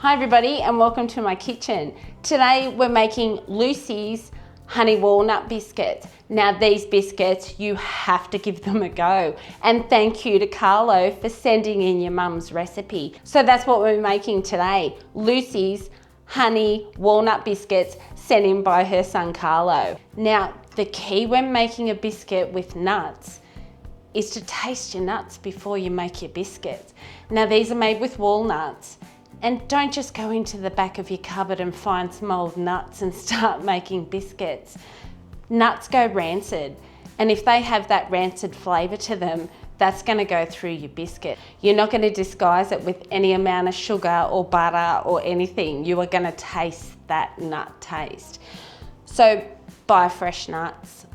Hi everybody and welcome to my kitchen. Today we're making Lucy's honey walnut biscuits. Now these biscuits, you have to give them a go. And thank you to Carlo for sending in your mum's recipe. So that's what we're making today. Lucy's honey walnut biscuits sent in by her son Carlo. Now the key when making a biscuit with nuts is to taste your nuts before you make your biscuits. Now these are made with walnuts. And don't just go into the back of your cupboard and find some old nuts and start making biscuits. Nuts go rancid, and if they have that rancid flavour to them, that's going to go through your biscuit. You're not going to disguise it with any amount of sugar or butter or anything. You are going to taste that nut taste. So buy fresh nuts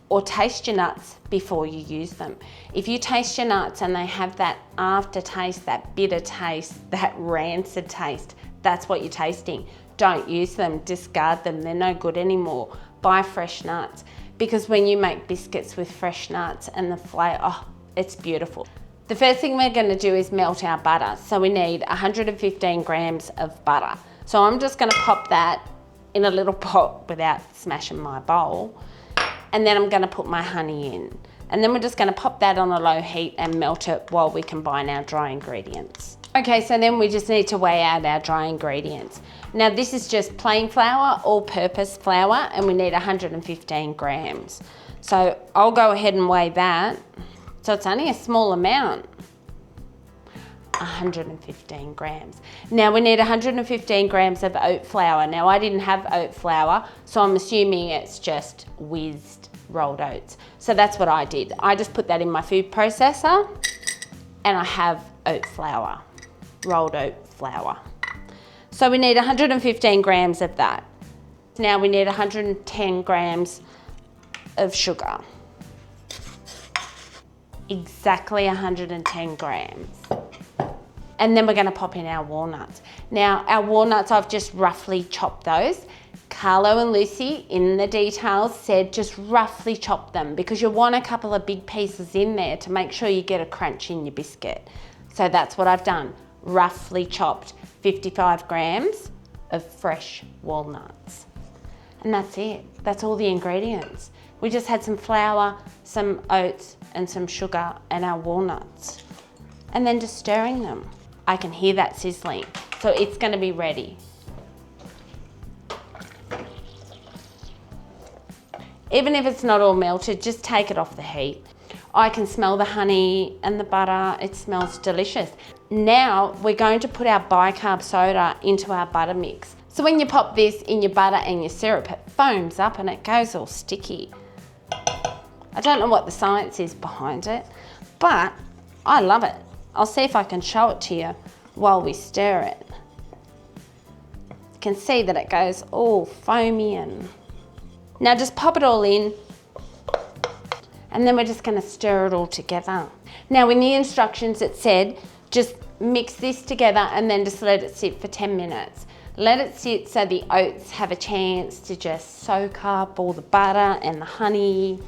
or taste your nuts before you use them. If you taste your nuts and they have that aftertaste, that bitter taste, that rancid taste, that's what you're tasting. Don't use them, discard them, they're no good anymore. Buy fresh nuts, because when you make biscuits with fresh nuts and the flavour, oh, it's beautiful. The first thing we're gonna do is melt our butter. So we need 115 grams of butter. So I'm just gonna pop that in a little pot without smashing my bowl. And then I'm gonna put my honey in. And then we're just gonna pop that on a low heat and melt it while we combine our dry ingredients. Okay, so then we just need to weigh out our dry ingredients. Now this is just plain flour, all-purpose flour, and we need 115 grams. So I'll go ahead and weigh that. So it's only a small amount. 115 grams. Now we need 115 grams of oat flour. Now I didn't have oat flour, so I'm assuming it's just whizzed rolled oats. So that's what I did. I just put that in my food processor and I have oat flour, rolled oat flour. So we need 115 grams of that. Now we need 110 grams of sugar. Exactly 110 grams. And then we're gonna pop in our walnuts. Now our walnuts, I've just roughly chopped those. Carlo and Lucy in the details said just roughly chop them because you want a couple of big pieces in there to make sure you get a crunch in your biscuit. So that's what I've done. Roughly chopped 55 grams of fresh walnuts. And that's it, that's all the ingredients. We just had some flour, some oats and some sugar and our walnuts. And then just stirring them. I can hear that sizzling, so it's gonna be ready. Even if it's not all melted, just take it off the heat. I can smell the honey and the butter, it smells delicious. Now we're going to put our bicarb soda into our butter mix. So when you pop this in your butter and your syrup, it foams up and it goes all sticky. I don't know what the science is behind it, but I love it. I'll see if I can show it to you while we stir it. You can see that it goes all foamy and... Now just pop it all in and then we're just gonna stir it all together. Now in the instructions it said, just mix this together and then just let it sit for 10 minutes. Let it sit so the oats have a chance to just soak up all the butter and the honey.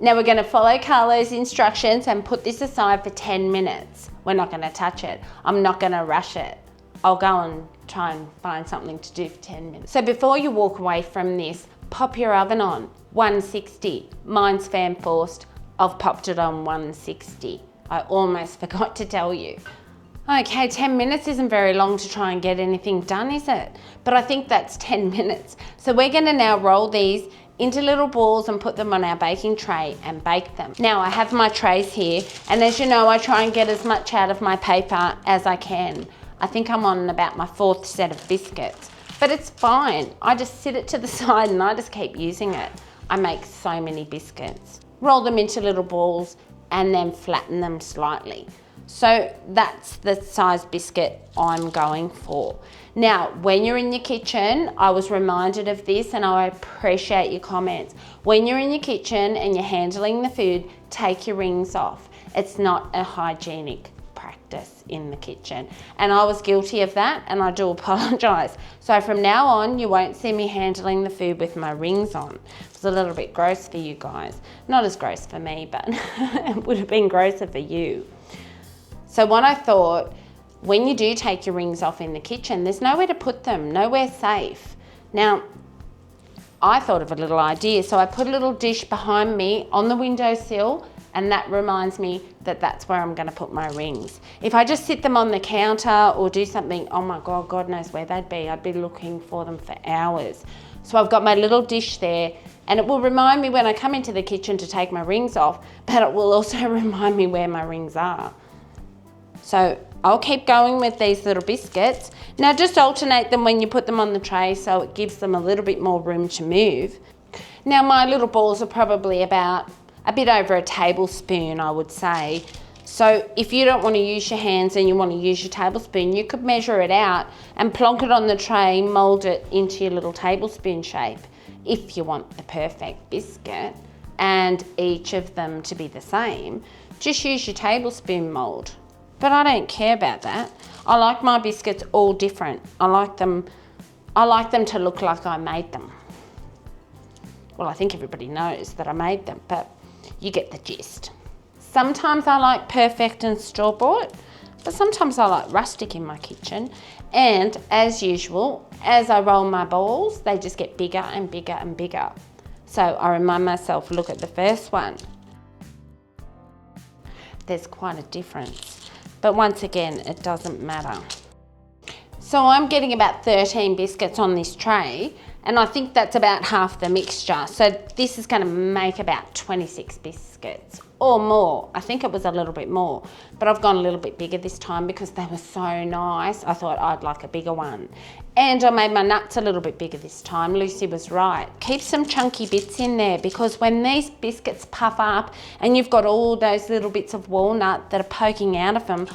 Now we're gonna follow Carlo's instructions and put this aside for 10 minutes. We're not gonna touch it. I'm not gonna rush it. I'll go and try and find something to do for 10 minutes. So before you walk away from this, pop your oven on, 160. Mine's fan forced, I've popped it on 160. I almost forgot to tell you. Okay, 10 minutes isn't very long to try and get anything done, is it? But I think that's 10 minutes. So we're gonna now roll these into little balls and put them on our baking tray and bake them. Now I have my trays here, and as you know, I try and get as much out of my paper as I can. I think I'm on about my 4th set of biscuits, but it's fine. I just sit it to the side and I just keep using it. I make so many biscuits. Roll them into little balls and then flatten them slightly. So that's the size biscuit I'm going for. Now, when you're in your kitchen, I was reminded of this and I appreciate your comments. When you're in your kitchen and you're handling the food, take your rings off. It's not a hygienic practice in the kitchen. And I was guilty of that and I do apologize. So from now on, you won't see me handling the food with my rings on. It's a little bit gross for you guys. Not as gross for me, but it would have been grosser for you. So what I thought when you do take your rings off in the kitchen, there's nowhere to put them, nowhere safe. Now, I thought of a little idea, so I put a little dish behind me on the windowsill, and that reminds me that that's where I'm gonna put my rings. If I just sit them on the counter or do something, oh my God, God knows where they'd be. I'd be looking for them for hours. So I've got my little dish there, and it will remind me when I come into the kitchen to take my rings off, but it will also remind me where my rings are. So I'll keep going with these little biscuits. Now just alternate them when you put them on the tray so it gives them a little bit more room to move. Now my little balls are probably about a bit over a tablespoon, I would say. So if you don't want to use your hands and you want to use your tablespoon, you could measure it out and plonk it on the tray, mold it into your little tablespoon shape if you want the perfect biscuit and each of them to be the same. Just use your tablespoon mold. But I don't care about that. I like my biscuits all different. I like them to look like I made them. Well, I think everybody knows that I made them, but you get the gist. Sometimes I like perfect and store-bought, but sometimes I like rustic in my kitchen. And as usual, as I roll my balls, they just get bigger and bigger and bigger. So I remind myself, look at the first one. There's quite a difference. But once again, it doesn't matter. So I'm getting about 13 biscuits on this tray, and I think that's about half the mixture. So this is gonna make about 26 biscuits or more. I think it was a little bit more, but I've gone a little bit bigger this time because they were so nice. I thought I'd like a bigger one. And I made my nuts a little bit bigger this time. Lucy was right. Keep some chunky bits in there, because when these biscuits puff up and you've got all those little bits of walnut that are poking out of them,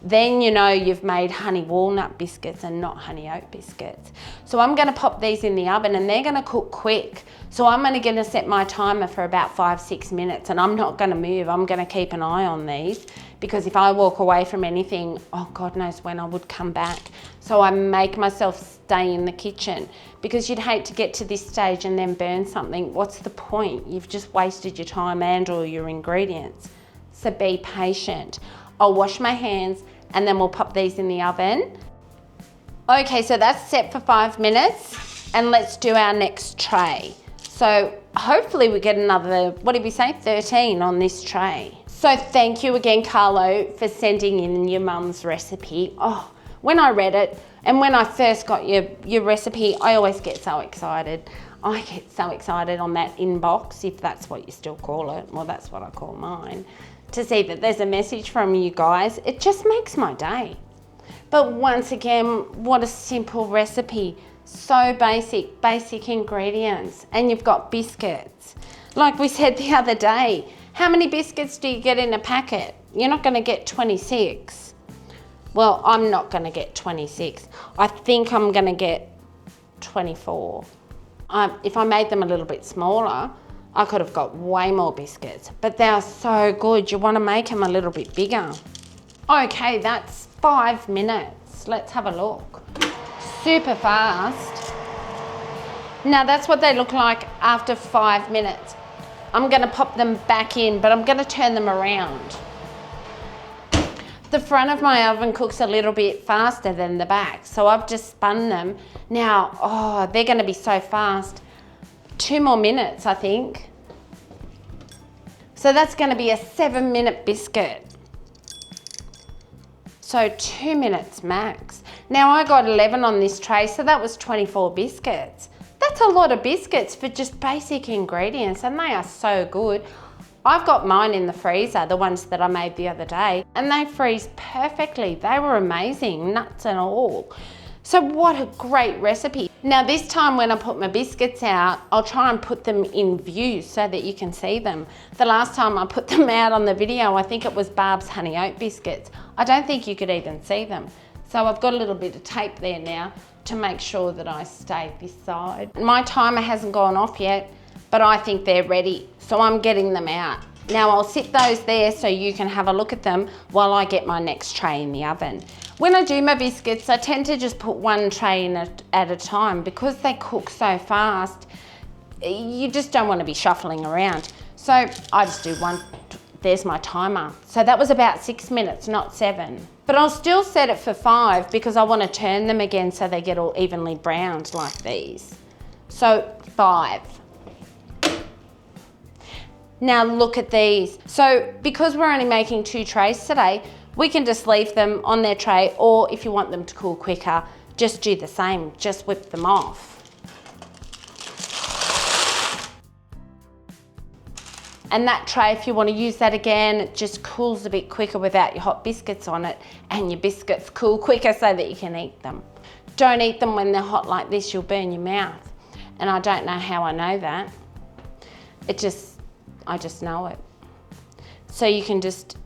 then you know you've made honey walnut biscuits and not honey oat biscuits. So I'm gonna pop these in the oven and they're gonna cook quick. So I'm only gonna set my timer for about 5-6 minutes, and I'm not gonna move. I'm gonna keep an eye on these, because if I walk away from anything, oh, God knows when I would come back. So I make myself stay in the kitchen, because you'd hate to get to this stage and then burn something. What's the point? You've just wasted your time and all your ingredients. So be patient. I'll wash my hands and then we'll pop these in the oven. Okay, so that's set for 5 minutes, and let's do our next tray. So hopefully we get another, what did we say, 13 on this tray. So thank you again, Carlo, for sending in your mum's recipe. Oh, when I read it and when I first got your recipe, I always get so excited. I get so excited on that inbox, if that's what you still call it. Well, that's what I call mine. To see that there's a message from you guys, it just makes my day. But once again, what a simple recipe. So basic ingredients, and you've got biscuits. Like we said the other day, how many biscuits do you get in a packet? You're not gonna get 26. Well, I'm not gonna get 26. I think I'm gonna get 24. If I made them a little bit smaller, I could have got way more biscuits, but they are so good. You wanna make them a little bit bigger. Okay, that's 5 minutes. Let's have a look. Super fast. Now that's what they look like after 5 minutes. I'm gonna pop them back in, but I'm gonna turn them around. The front of my oven cooks a little bit faster than the back, so I've just spun them. Now, oh, they're gonna be so fast. 2 more minutes, I think. So that's gonna be a 7-minute biscuit. So 2 minutes max. Now I got 11 on this tray, so that was 24 biscuits. That's a lot of biscuits for just basic ingredients, and they are so good. I've got mine in the freezer, the ones that I made the other day, and they freeze perfectly. They were amazing, nuts and all. So what a great recipe. Now this time when I put my biscuits out, I'll try and put them in view so that you can see them. The last time I put them out on the video, I think it was Barb's honey oat biscuits. I don't think you could even see them. So I've got a little bit of tape there now to make sure that I stay this side. My timer hasn't gone off yet, but I think they're ready. So I'm getting them out. Now I'll sit those there so you can have a look at them while I get my next tray in the oven. When I do my biscuits, I tend to just put one tray in at a time because they cook so fast. You just don't want to be shuffling around. So I just do one. There's my timer. So that was about 6 minutes, not 7. But I'll still set it for 5 because I want to turn them again so they get all evenly browned like these. So 5. Now look at these. So because we're only making 2 trays today, we can just leave them on their tray, or if you want them to cool quicker, just do the same, just whip them off. And that tray, if you want to use that again, it just cools a bit quicker without your hot biscuits on it, and your biscuits cool quicker so that you can eat them. Don't eat them when they're hot like this, you'll burn your mouth. And I don't know how I know that. I just know it. So you can just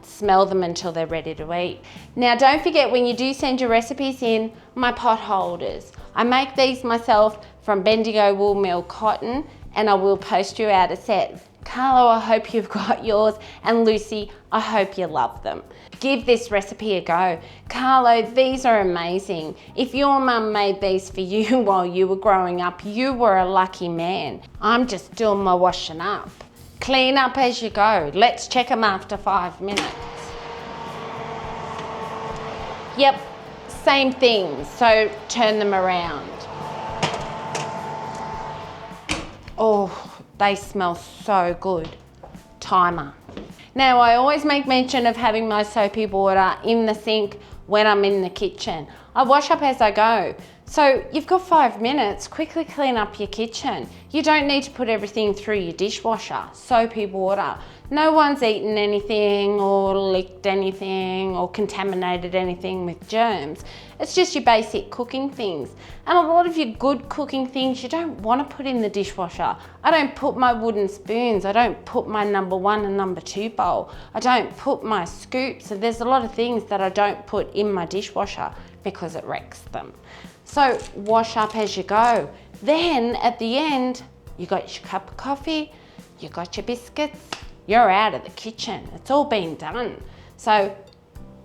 smell them until they're ready to eat. Now don't forget, when you do send your recipes in, my pot holders. I make these myself from Bendigo wool meal cotton, and I will post you out a set. Carlo, I hope you've got yours, and Lucy, I hope you love them. Give this recipe a go. Carlo, these are amazing. If your mum made these for you while you were growing up, you were a lucky man. I'm just doing my washing up. Clean up as you go. Let's check them after 5 minutes. Yep, same thing, so turn them around. Oh, they smell so good. Timer. Now I always make mention of having my soapy water in the sink when I'm in the kitchen. I wash up as I go. So you've got 5 minutes, quickly clean up your kitchen. You don't need to put everything through your dishwasher. Soapy water. No one's eaten anything or licked anything or contaminated anything with germs. It's just your basic cooking things. And a lot of your good cooking things you don't want to put in the dishwasher. I don't put my wooden spoons. I don't put my number 1 and number 2 bowl. I don't put my scoops. And there's a lot of things that I don't put in my dishwasher because it wrecks them. So wash up as you go. Then at the end, you got your cup of coffee, you got your biscuits, you're out of the kitchen. It's all been done. So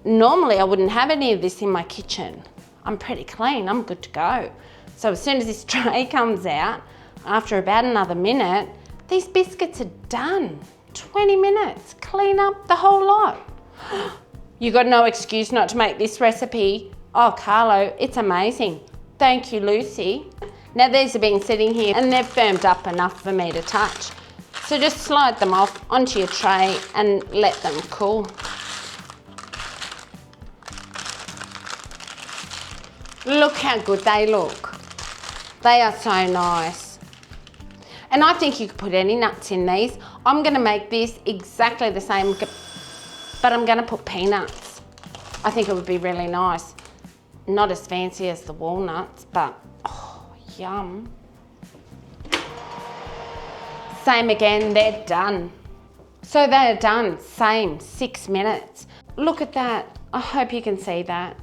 normally I wouldn't have any of this in my kitchen. I'm pretty clean, I'm good to go. So as soon as this tray comes out, after about another minute, these biscuits are done. 20 minutes, clean up the whole lot. You got no excuse not to make this recipe. Oh, Carlo, it's amazing. Thank you, Lucy. Now these have been sitting here and they've firmed up enough for me to touch. So just slide them off onto your tray and let them cool. Look how good they look. They are so nice. And I think you could put any nuts in these. I'm gonna make this exactly the same, but I'm gonna put peanuts. I think it would be really nice. Not as fancy as the walnuts, but oh, yum. Same again, they're done. So they're done, same, 6 minutes. Look at that, I hope you can see that.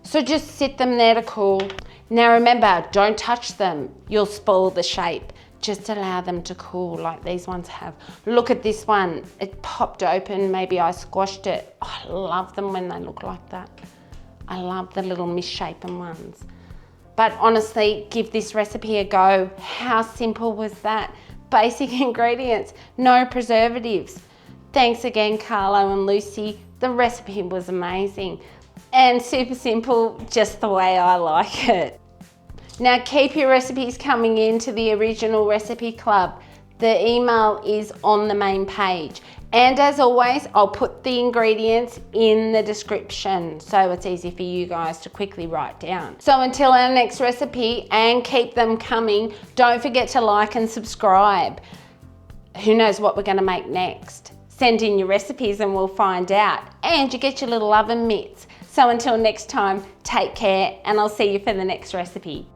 So just sit them there to cool. Now remember, don't touch them, you'll spoil the shape. Just allow them to cool like these ones have. Look at this one, it popped open, maybe I squashed it. Oh, I love them when they look like that. I love the little misshapen ones. But honestly, give this recipe a go. How simple was that? Basic ingredients, no preservatives. Thanks again, Carlo and Lucy. The recipe was amazing and super simple, just the way I like it. Now keep your recipes coming into the Original Recipe Club. The email is on the main page. And as always, I'll put the ingredients in the description so it's easy for you guys to quickly write down. So until our next recipe, and keep them coming, don't forget to like and subscribe. Who knows what we're gonna make next? Send in your recipes and we'll find out. And you get your little oven mitts. So until next time, take care and I'll see you for the next recipe.